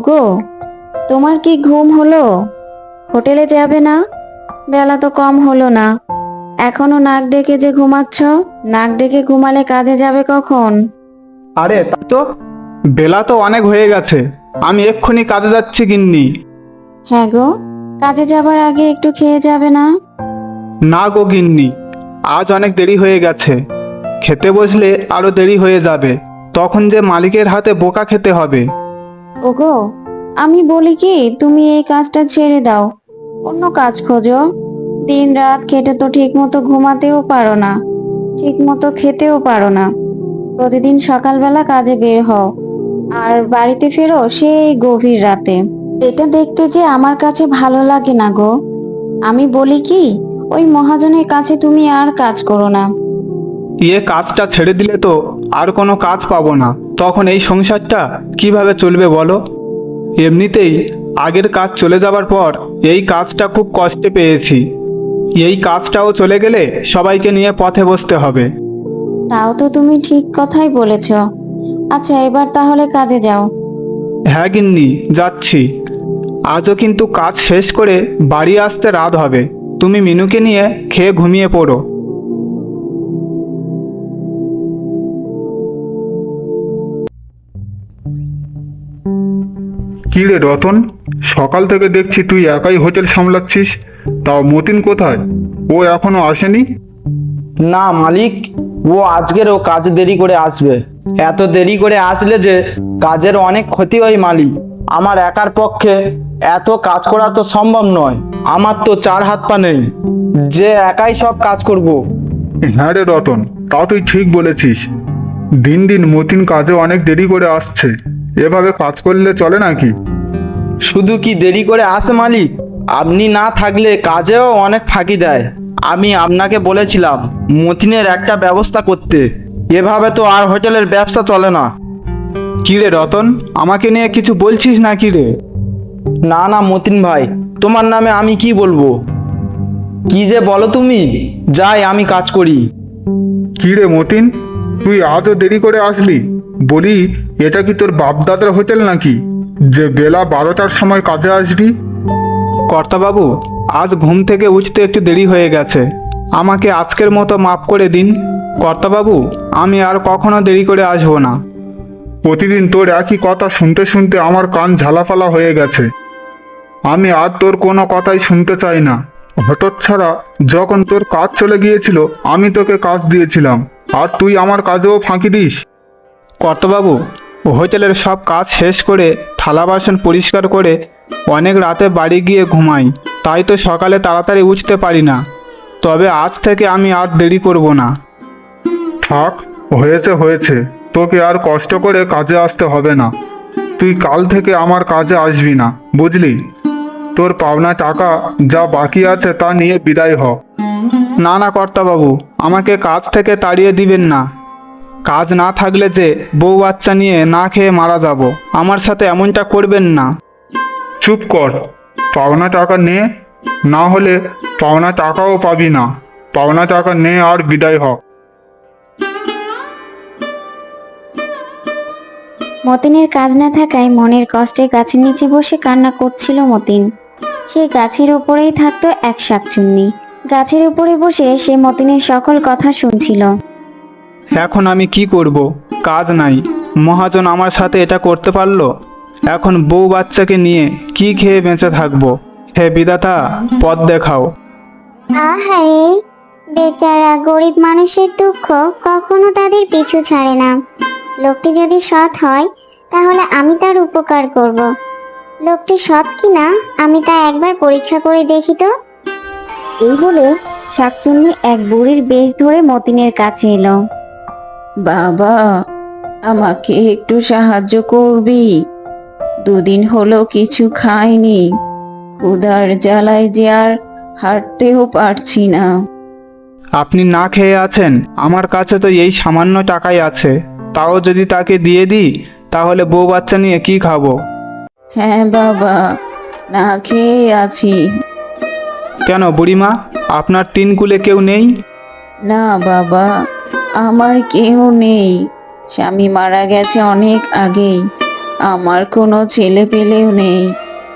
ওগো, তোমার কি ঘুম হলো? হোটেলে যাবে না? বেলা তো কম হলো না, এখনো নাক ডেকে যে ঘুমাচ্ছ। নাক ডেকে ঘুমালে কাজে যাবে কখন? আরে তাই তো, বেলা তো অনেক হয়ে গেছে। আমি এক্ষুনি কাজে যাচ্ছি গিন্নি। হ্যাঁ গো, কাজে যাবার আগে একটু খেয়ে যাবে না? না গো গিন্নি, আজ অনেক দেরি হয়ে গেছে। খেতে বসলে আরো দেরি হয়ে যাবে, তখন যে মালিকের হাতে বোকা খেতে হবে। ওগো, আমি বলি কি, তুমি এই কাজটা ছেড়ে দাও, অন্য কাজ খোঁজো। দিন রাত খেটে তো ঠিক মতো ঘুমাতেও পারো না, ঠিক মতো খেতেও পারো না। প্রতিদিন সকালবেলা কাজে বের হও, আর বাড়িতে ফেরো সেই গভীর রাতে। এটা দেখতে যে আমার কাছে ভালো লাগে না গো। আমি বলি কি, ওই মহাজনের কাছে তুমি আর কাজ করো না। কাজটা ছেড়ে দিলে তো আর কোনো কাজ পাবো না, তখন এই সংসারটা কিভাবে চলবে বলো? এমনিতেই আগের কাজ চলে যাবার পর এই কাজটা খুব কষ্টে পেয়েছি। এই কাজটাও চলে গেলে সবাইকে নিয়ে পথে বসতে হবে। তাও তো তুমি ঠিক কথাই বলেছ। আচ্ছা, এবার তাহলে কাজে যাও। হ্যাঁ গিন্নি, যাচ্ছি। আজও কিন্তু কাজ শেষ করে বাড়ি আসতে রাত হবে। তুমি মিনুকে নিয়ে খেয়ে ঘুমিয়ে পড়ো। কি রে রতন, সকাল থেকে দেখছি তুই একাই হোটেল সামলাচ্ছিস। তাও মতিন কোথায়? ও এখনো আসেনি? না মালিক, ও আজকেরও কাজে দেরি করে আসবে। এত দেরি করে আসলে যে কাজের অনেক ক্ষতি হয় মালিক। আমার একার পক্ষে এত কাজ করা তো সম্ভব নয়। আমার তো চার হাত পা নেই যে একাই সব কাজ করব। হ্যাঁ রে রতন, তা তুই ঠিক বলেছিস। দিন দিন মতিন কাজে অনেক দেরি করে আসছে। এভাবে কাজ করলে চলে নাকি? শুধু কি দেরি করে আসে মালিক, আপনি না থাকলে কাজেও অনেক ফাঁকি দেয়। আমি আপনাকে বলেছিলাম মতিনের একটা ব্যবস্থা করতে। এভাবে তো আর হোটেলের ব্যবসা চলে না। কি রে রতন, আমাকে নিয়ে কিছু বলছিস না কি রে? না না মতিন ভাই, তোমার নামে আমি কি বলবো? কি যে বলো তুমি, যাই আমি কাজ করি। কি রে মতিন, তুই আজও দেরি করে আসলি? বলি, এটা কি তোর বাপদাদার হোটেল নাকি যে বেলা 12টার সময় কাজে আসবি? কর্তাবাবু, আজ ঘুম থেকে উঠতে একটু দেরি হয়ে গেছে, আমাকে আজকের মতো মাফ করে দিন। কর্তাবাবু, আমি আর কখনো দেরি করে আসবো না। প্রতিদিন তোর একই কথা শুনতে শুনতে আমার কান ঝালাফালা হয়ে গেছে। আমি আর তোর কোনো কথাই শুনতে চাই না। হতচ্ছাড়া, যখন তোর কাজ চলে গিয়েছিল আমি তোকে কাজ দিয়েছিলাম, আর তুই আমার কাজেও ফাঁকি দিস। কর্তাবাবু, হোটেলের সব কাজ শেষ করে থালা বাসন পরিষ্কার করে অনেক রাতে বাড়ি গিয়ে ঘুমাই, তাই তো সকালে তাড়াতাড়ি উঠতে পারি না। তবে আজ থেকে আমি আর দেরি করব না। থাক, হয়েছে হয়েছে, তোকে আর কষ্ট করে কাজে আসতে হবে না। তুই কাল থেকে আমার কাজে আসবি না, বুঝলি? তোর পাওনা টাকা যা বাকি আছে তা নিয়ে বিদায় হ। না না কর্তাবাবু, আমাকে কাজ থেকে তাড়িয়ে দিবেন না। কাজ না থাকলে যে বউ বাচ্চা নিয়ে না খেয়ে মারা যাব, আমার সাথে এমনটা করবেন না। চুপ কর, পাওনা টাকা নে, না হলে পাওনা টাকাও পাবি না। পাওনা টাকা নে আর বিদায় হ। মতিনের কাজ না থাকায় মনের কষ্টে গাছের নিচে বসে কান্না করছিল মতিন। সে গাছের উপরেই থাকতো এক শাকচুন্নি। গাছের উপরে বসে সে মতিনের সকল কথা শুনছিল। এখন আমি কি করব? কাজ নাই, মহাজন আমার সাথে এটা করতে পারলো। এখন বউ বাচ্চাকে নিয়ে কি খেয়ে বেঁচে থাকবো? হে বিধাতা, পথ দেখাও। আহারে, বেচারা গরিব মানুষের দুঃখ কখনো তাদের পিছু ছাড়ে না। লোকটি যদি সৎ হয় তাহলে আমি তার উপকার করব। লোকটি সৎ কিনা আমি তা একবার পরীক্ষা করে দেখি তো। এই বলে শাকচুন্নি এক বুড়ির বেশ ধরে মতিনের কাছে এলো। বাবা, আমাকে একটু সাহায্য করবি? দুদিন হলো কিছু খাইনি, ক্ষুধার জ্বালায় যে আর হাঁটতেও পারছি না। আপনি না খেয়ে আছেন, আমার কাছে তো এই সামান্য টাকাই আছে। তাও যদি তাকে দিয়ে দিই, তাহলে বউ বাচ্চা নিয়ে কি খাবো? হ্যাঁ বাবা, না খেয়ে আছি। কেন বুড়িমা, আপনার তিন কুলে কেউ নেই? না বাবা, আমার কেউ নেই। স্বামী মারা গেছে অনেক আগেই। আমার কোনো ছেলে পেলেও নেই,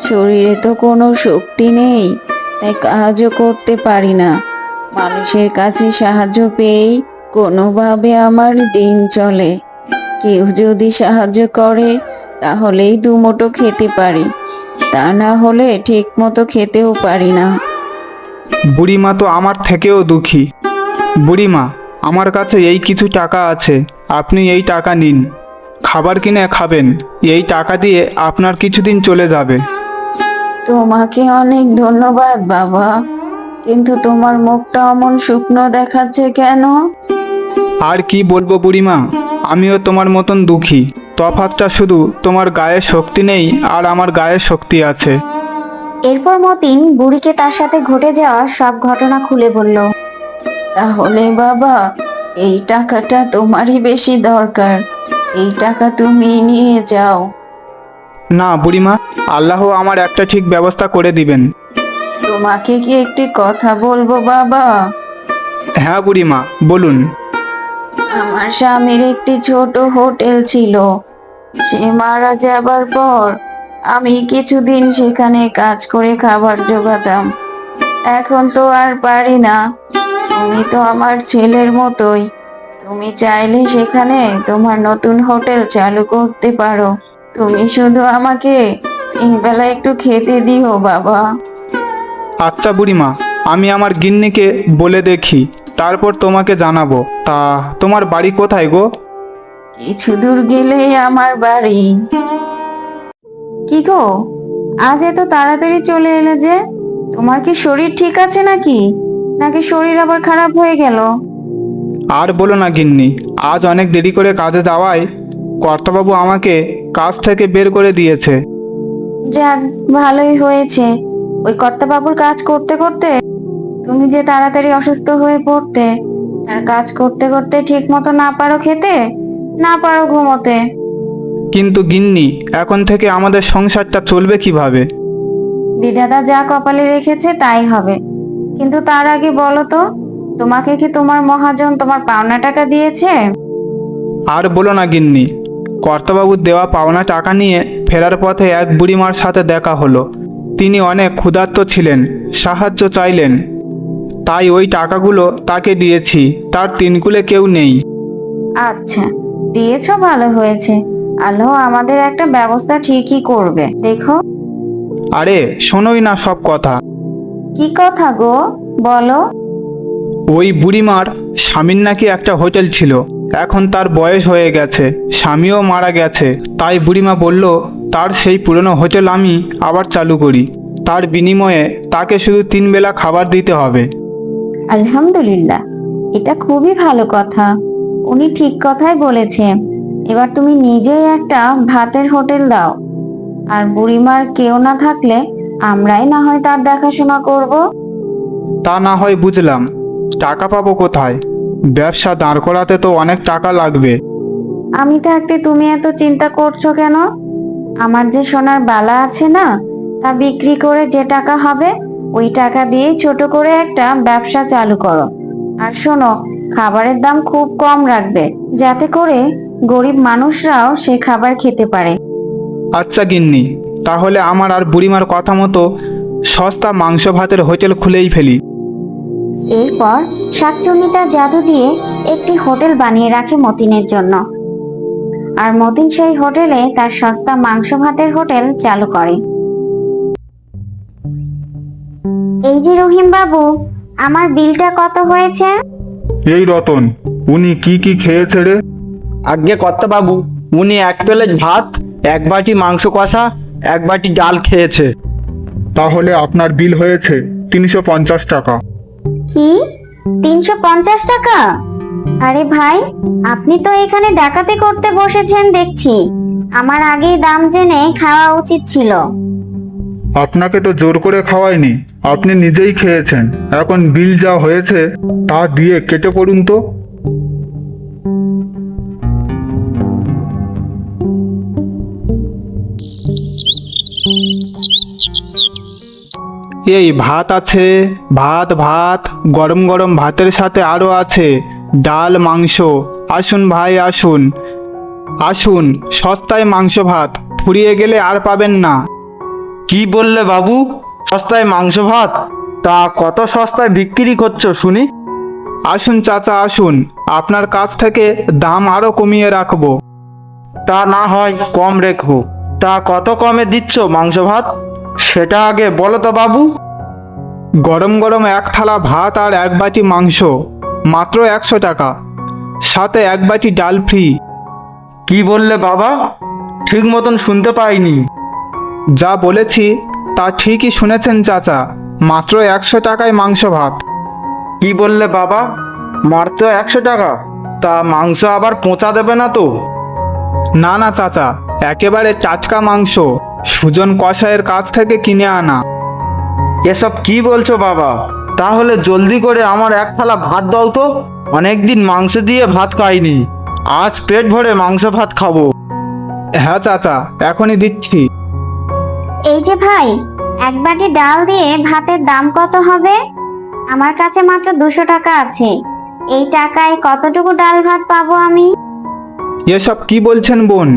শরীরে তো কোনো শক্তি নেই, তাই কাজও করতে পারি না। মানুষের কাছে সাহায্য পেয়েই কোনোভাবে আমার দিন চলে। কেউ যদি সাহায্য করে তাহলেই দুমুঠো খেতে পারি, তা না হলে ঠিক মতো খেতেও পারি না। বুড়িমা তো আমার থেকেও দুঃখী। বুড়িমা, আমার কাছে এই কিছু টাকা আছে, আপনি এই টাকা নিন, খাবার কিনে খাবেন। এই টাকা দিয়ে আপনার কিছুদিন চলে যাবে। তোমাকে অনেক ধন্যবাদ বাবা, কিন্তু তোমার মুখটা অমন শুকনো দেখাচ্ছে কেন? আর কি বলবো বুড়িমা, আমিও তোমার মতন দুঃখী। তফাৎটা শুধু তোমার গায়ে শক্তি নেই আর আমার গায়ে শক্তি আছে। এরপর মতিন বুড়িকে তার সাথে ঘটে যাওয়া সব ঘটনা খুলে বলল। তাহলে বাবা, এই টাকাটা তোমারই বেশি দরকার, এই টাকা তুমি নিয়ে যাও। না বুড়িমা, আল্লাহ আমার একটা ঠিক ব্যবস্থা করে দিবেন। তোমাকে কি একটি কথা বলবো বাবা? হ্যাঁ বুড়িমা, বলুন। আমার স্বামীর একটি ছোট হোটেল ছিল, সে মারা যাবার পর আমি কিছুদিন সেখানে কাজ করে খাবার জোগাতাম। এখন তো আর পারি না। তুমি তো আমার ছেলের মতোই, তুমি চাইলে সেখানে তোমার নতুন হোটেল চালু করতে পারো। তুমি শুধু আমাকে তিন বেলা একটু খেতে দিও বাবা। আচ্ছা বুড়িমা, আমি আমার গিন্নিকে বলে দেখি, তারপর তোমাকে জানাবো। তা তোমার বাড়ি কোথায় গো? কিছু দূর গেলেই আমার বাড়ি। কি গো, আজ এত তাড়াতাড়ি চলে এলে যে? তোমার কি শরীর ঠিক আছে নাকি, নাকি শরীর আবার খারাপ হয়ে গেল? আর বলো না গিন্নি, আজ অনেক দেরি করে কাজে যাওয়ায় কর্তাবাবু আমাকে কাজ থেকে বের করে দিয়েছে। যাক, ভালোই হয়েছে। ওই কর্তাবাবুর কাজ করতে করতে তুমি যে তাড়াতাড়ি অসুস্থ হয়ে পড়তে, আর কাজ করতে করতে ঠিক মতো না পারো খেতে, না পারো ঘুমোতে। কিন্তু গিন্নি, এখন থেকে আমাদের সংসারটা চলবে কিভাবে? বিধাতা যা কপালে রেখেছে তাই হবে। কিন্তু তার আগে বলো তো, তোমাকে কি তোমার মহাজন তোমার পাওনা টাকা দিয়েছে? আর বলো না গিন্নি, কর্তাবাবুর দেওয়া পাওনা টাকা নিয়ে ফেরার পথে এক বুড়িমার সাথে দেখা হলো। তিনি অনেক ক্ষুধার্ত ছিলেন, সাহায্য চাইলেন, তাই ওই টাকাগুলো তাকে দিয়েছি। তার তিনকুলে কেউ নেই। আচ্ছা, দিয়েছো, ভালো হয়েছে। আল্লাহ আমাদের একটা ব্যবস্থা ঠিকই করবে, দেখো। আরে শোনোই না সব কথা। কি কথা গো, বলো। ওই বুড়িমার স্বামীর নাকি একটা হোটেল ছিল, এখন তার বয়স হয়ে গেছে, স্বামীও মারা গেছে। তাই বুড়িমা বলল তার সেই পুরনো হোটেল আমি আবার চালু করি। তার বিনিময়ে তাকে শুধু 3 বেলা খাবার দিতে হবে। আলহামদুলিল্লাহ, এটা খুবই ভালো কথা। উনি ঠিক কথাই বলেছে। এবার তুমি নিজেই একটা ভাতের হোটেল দাও, আর বুড়িমার কেউ না থাকলে আমরাই না হয় তার দেখাশোনা করব। তা না হয় বুঝলাম, টাকা পাবো কোথায়? ব্যবসা দাঁড় করাতে তো অনেক টাকা লাগবে। আমি থাকতে তুমি এত চিন্তা করছো কেন? আমার যে সোনার বালা আছে না, তা বিক্রি করে যে টাকা হবে ওই টাকা দিয়ে ছোট করে একটা ব্যবসা চালু করো। আর শোনো, খাবারের দাম খুব কম রাখবে, যাতে করে গরিব মানুষরাও সে খাবার খেতে পারে। আচ্ছা গিন্নি, তাহলে আমার আর বুড়িমার কথা মতো সস্তা মাংস ভাতের হোটেল খুলেই ফেলি। এরপর শাকচুন্নি তার জাদু দিয়ে একটি হোটেল বানিয়ে রাখে মতিনের জন্য, আর মতিন সেই হোটেলে তার সস্তা মাংস ভাতের হোটেল চালু করে। এই যে রহিম বাবু, আমার বিলটা কত হয়েছে? এই রতন, উনি কি কি খেয়েছে রে? আজ্ঞে কর্তাবাবু, উনি 1 প্লেট ভাত, 1 বাটি মাংস কষা, 1 বাটি ডাল খেয়েছে। তাহলে আপনার বিল হয়েছে 350 টাকা। কি, 350 টাকা? আরে ভাই, আপনি তো এখানে ডাকাতি করতে বসেছেন দেখছি। আমার আগেই দাম জেনে খাওয়া উচিত ছিল। আপনাকে তো জোর করে খাওয়াইনি, আপনি নিজেই খেয়েছেন। এখন বিল যা হয়েছে তা দিয়ে কেটে পড়ুন তো। এই ভাত আছে, ভাত ভাত, গরম গরম ভাতের সাথে আরও আছে ডাল, মাংস। আসুন ভাই আসুন, আসুন, সস্তায় মাংস ভাত ফুরিয়ে গেলে আর পাবেন না। কি বললে বাবু? সস্তায় মাংস ভাত? তা কত সস্তায় বিক্রি করছো শুনি? আসুন চাচা আসুন, আপনার কাছ থেকে দাম আরো কমিয়ে রাখবো। তা না হয় কম রেখো। তা কত কমে দিচ্ছ মাংস ভাত সেটা আগে বলো তো বাবু। গরম গরম এক থালা ভাত আর এক বাটি মাংস, মাত্র 100 টাকা, সাথে এক বাটি ডাল ফ্রি। কি বললে বাবা? ঠিক মতন শুনতে পাইনি। যা বলেছি তা ঠিকই শুনেছেন চাচা, মাত্র 100 টাকায় মাংস ভাত। কি বললে বাবা? মাত্র 100 টাকা? তা মাংস আবার পচা দেবে না তো? না না চাচা, একেবারে টাটকা মাংস, সুজন কসাইয়ের কাছ থেকে কিনে আনা। এসব কি বলছো বাবা? তাহলে জলদি করে আমার এক থালা ভাত দাও তো। অনেকদিন মাংস দিয়ে ভাত খাইনি, আজ পেট ভরে মাংস ভাত খাবো। হ্যাঁ চাচা, এখনই দিচ্ছি। এই যে ভাই, এক বাটি ডাল দিয়ে ভাতের দাম কত হবে? আমার কাছে মাত্র 200 টাকা আছে। এই টাকায় কতটুকু ডাল ভাত পাবো আমি? এসব কি বলছেন বোন?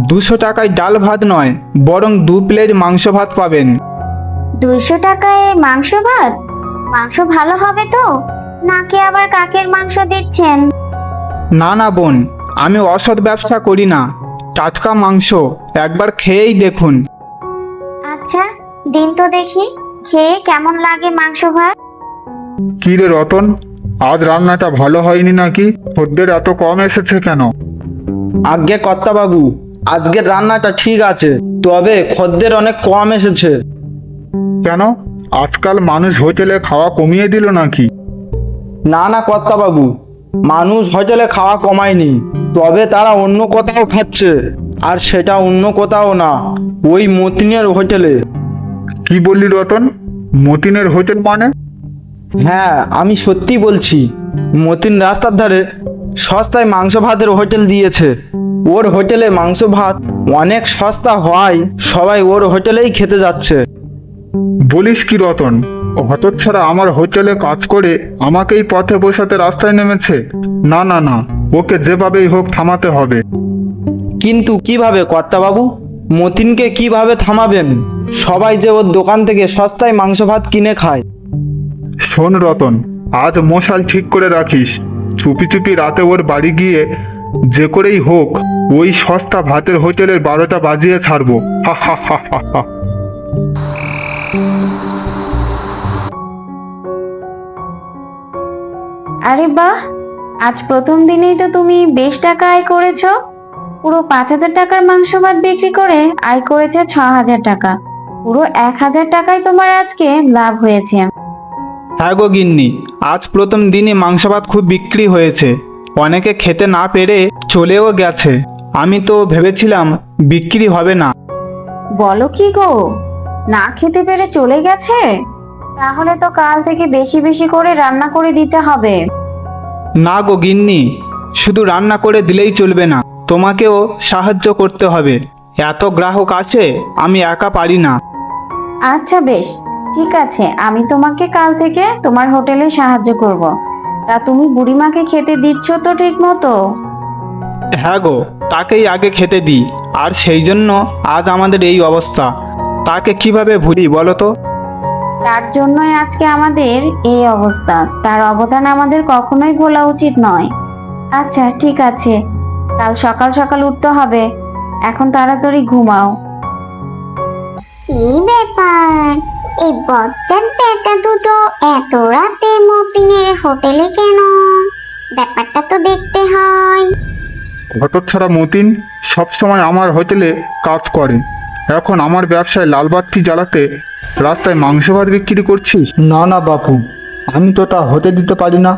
200 টাকায় ডাল ভাত নয়, বরং 2 প্লেট মাংস ভাত পাবেন। 200 টাকায় মাংস ভাত? মাংস ভালো হবে তো, নাকি আবার কাকের মাংস দিচ্ছেন? না না বোন, আমি অসৎ ব্যবসা করি না, টাটকা মাংস, একবার খেয়েই দেখুন। আচ্ছা, দিন তো দেখি, খেয়ে কেমন লাগে মাংস ভাত। কি রে রতন, আজ রান্নাটা ভালো হয়নি নাকি? খদ্দের এত কম এসেছে কেন? আজ্ঞে কর্তা বাবু, আজকের রান্নাটা ঠিক আছে, তবে খদ্দের অনেক কম এসেছে। কেন, আজকাল মানুষ হোটেলে খাওয়া কমিয়ে দিল নাকি? না না কর্তা বাবু, মানুষ হোটেলে খাওয়া কমায়নি, তবে তারা অন্য কোথাও খাচ্ছে, আর সেটা অন্য কোথাও না, ওই মতিনের হোটেলে। কি বললি রতন? মতিনের হোটেল মানে? হ্যাঁ, আমি সত্যি বলছি। মতিন রাস্তার ধারে সস্তায় মাংস ভাতের হোটেল দিয়েছে। ওর হোটেলে মাংস ভাত অনেক সস্তা হওয়ায় সবাই ওর হোটেলেই খেতে যাচ্ছে। বলিস কি রতন, হতচ্ছাড়া আমার হোটেলে কাজ করে আমাকেই পথে বসাতে রাস্তায় নেমেছে? না না না, ওকে যেভাবেই হোক থামাতে হবে। কিন্তু কিভাবে কর্তা বাবু? মতিনকে কিভাবে থামাবেন? সবাই যে ওর দোকান থেকে সস্তায় মাংস ভাত কিনে খায়। শোন রতন, আজ মশাল ঠিক করে রাখিস, চুপি চুপি রাতে ওর বাড়ি গিয়ে যে করেই হোক ওই সস্তা ভাতের হোটেলের 12টা বাজিয়ে ছাড়বো। হা হা হা হা হা। আরে বাহ, আজ প্রথম দিনেই তো তুমি বেশ টাকা আয় করেছো। পুরো 5,000 টাকার মাংস ভাত বিক্রি করে আয় করেছে 6,000 টাকা। পুরো 1,000 টাকায় তোমার আজকে লাভ হয়েছে। হ্যাঁ গো গিন্নি, আজ প্রথম দিনই মাংস ভাত খুব বিক্রি হয়েছে, অনেকে খেতে না পেরে চলেও গেছে। আমি তো ভেবেছিলাম বিক্রি হবে না। বলো কি গো, না খেতে পেরে চলে গেছে? তাহলে তো কাল থেকে বেশি বেশি করে রান্না করে দিতে হবে। না গো গিন্নি, শুধু রান্না করে দিলেই চলবে না, তোমাকেও সাহায্য করতে হবে। এত গ্রাহক আসে, আমি একা পারি না। আচ্ছা বেশ, ঠিক আছে, আমি তোমাকে কাল থেকে তোমার হোটেলে সাহায্য করব। তা তুমি বুড়িমাকে খেতে দিচ্ছ তো ঠিক মতো? হ্যাঁ গো, তাকেই আগে খেতে দিই, আর সেই জন্য আজ আমাদের এই অবস্থা। তাকে কিভাবে ভুলি বলো তো? তার জন্যই আজকে আমাদের এই অবস্থা। তার অবদান আমাদের কখনোই ভোলা উচিত নয়। আচ্ছা ঠিক আছে, কাল সকাল সকাল উঠতে হবে। এখন তাড়াতাড়ি ঘুমাও। কি ব্যাপার, এই বজ্জাত বেটা দুটো এত রাতে মতিনের হোটেলে কেন? ব্যাপারটা তো দেখতে হয়। হতচ্ছাড়া মতিন সবসময় আমার হোটেলে কাজ করে, এখন আমার ব্যবসায় লালবাতি জ্বালাতে রাস্তায় মাংস ভাত বিক্রি করছিস? না না বাপু, আমি তো তা হতে দিতে পারি না।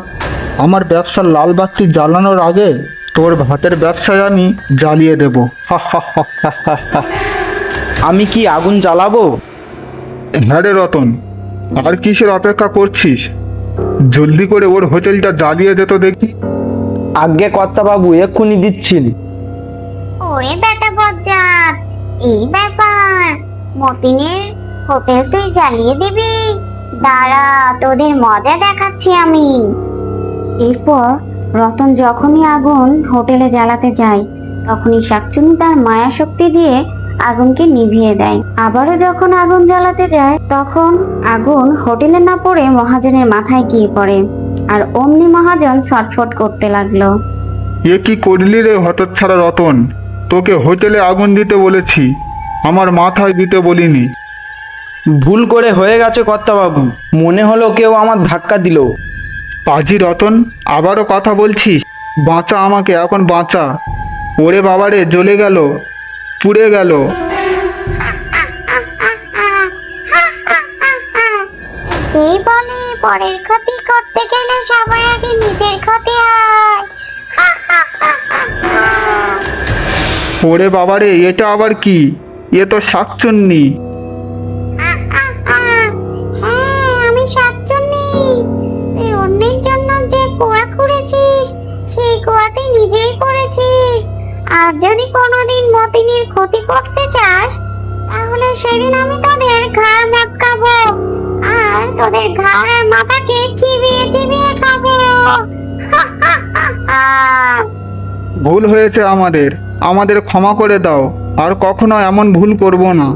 আমার ব্যবসার লাল বাতি জ্বালানোর আগে তোর ভাতের ব্যবসায় আমি জ্বালিয়ে দেব। হা হা হা হা হা হা। আমি কি আগুন জ্বালাবো? হ্যাঁ রে রতন, আর কিসের অপেক্ষা করছিস? জলদি করে ওর হোটেলটা জ্বালিয়ে দে তো দেখি। আজ্ঞে কর্তা বাবু, এক্ষুনি দিচ্ছি। ওরে বেটা বজ্জাত, এই ব্যাপার, মতিনের হোটেল তুই জ্বালিয়ে দিবি? দাঁড়া, তোদের মজা দেখাচ্ছি আমি। এরপর রতন যখনই আগুন হোটেলে জ্বালাতে যায়, তখনই শাকচুন্নি তার মায়া শক্তি দিয়ে আগুনকে নিভিয়ে দেয়। আবারও যখন আগুন জ্বালাতে যায় তখন আগুন হোটেলে না পড়ে মহাজনের মাথায় গিয়ে পড়ে, আর অমনি মহাজন ছটফট করতে লাগলো। এ কি করলি রে হতচ্ছাড়া রতন? তোকে হোটেলে আগুন দিতে বলেছি, আমার মাথায় দিতে বলিনি। ভুল করে হয়ে গেছে কর্তাবাবু, মনে হলো কেউ আমার ধাক্কা দিল। পাজি রতন, আবারও কথা বলছিস? বাঁচা আমাকে, এখন বাঁচা। ওরে বাবারে, জ্বলে গেল, পুড়ে গেল। এই বলে পরের ক্ষতি করতে গেলে সবার আগে নিজের ক্ষতি হয়। ওরে বাবারে, এটা আবার কি? এ তো শাকচুন্নি। হ্যাঁ, আমি শাকচুন্নি। তুই অন্যের জন্য যে কুয়া খুঁড়েছিস সেই কুয়াতে নিজেই পড়েছিস। আর যদি কোনোদিন মতিনীর ক্ষতি করতে চাস তাহলে সেদিন আমি তোদের ঘাড় মটকাবো, আর তোদের ঘাড় আর মাথাকে চিবিয়ে চিবিয়ে খাবো। ভুল হয়েছে আমাদের, আমাদের ক্ষমা করে দাও। আর কখনো এমন ভুল করব না।